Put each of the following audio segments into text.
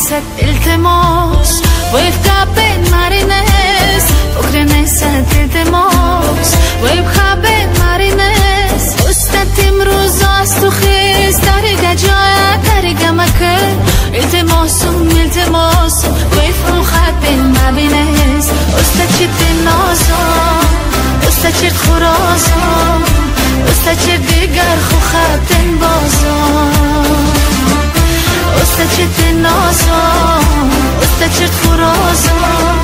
ازت التماس ويبقى بين مارينيس فكرنيس التماس ويبقى بين مارينيس استت امروز است و خیز دارگه جای دارگه مکر التماسم ويبقى بين مارينيس استت چت نازم استت چت خرازم استت چت دیگر خو خطن بازم استت چت نازم استت چت خرازم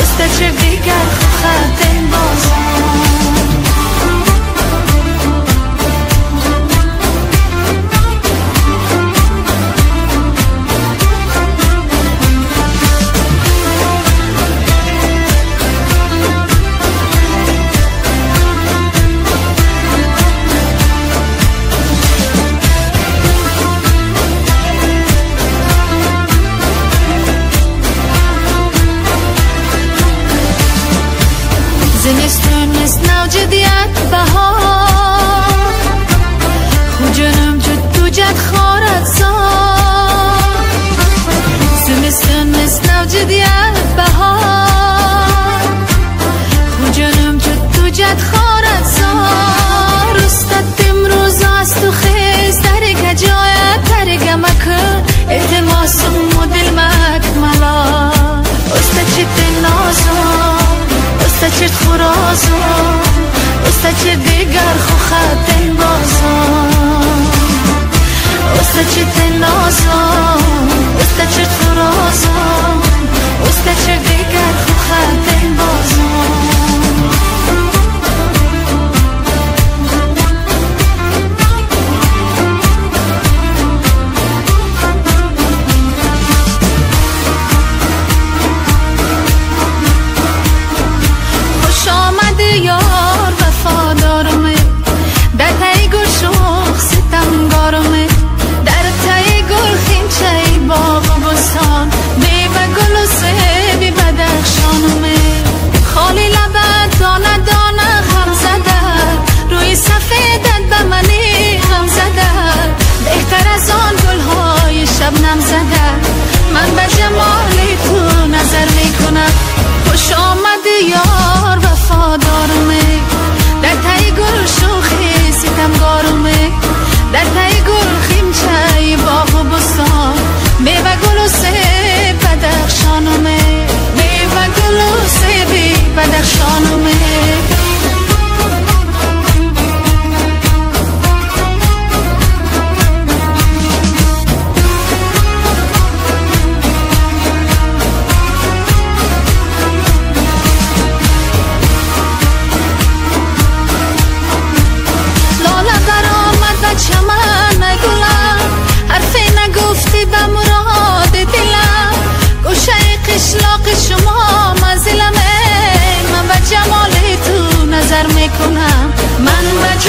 استت چت دیگر خو خطن بازم زمستون مثل جدیت بهار خو جنم جد تو جد خارت سار زمستون مثل جدیت بهار خو جنم جد تو جد خارت سار استت امروز است و خیز درگه جایت درگه مکن التماسم و دل مکملا استت چت نازم استت چت خرازم استت چت دیگر خو خطن بازم استت چت نازم استت چت خرازم استت چت دیگر خو خطن بازم یار وفادارمه در تای گل شوخ ستمگارمه در تای گل خیمچه باغ و بستان میوه گل و سیبی بدخشانمه خالی لبت دانه دانه غم زده روی سفیدت به منی غم زده بهتر از آن گلهای شبنم زده من به جمال تو نظر میکنم خوش آمدی یار وفادارمه در تای گل شوخی ستمگارمه در تای گل خیمچه باغ و بستان میوه گل و سیب بدخشانمه میوه گل و سیبی بدخشانمه چمن گلم حرفی نگفتی به مراد دلم گوشه قشلاق شما منزلمه من به جمال تو نظر میکنم من به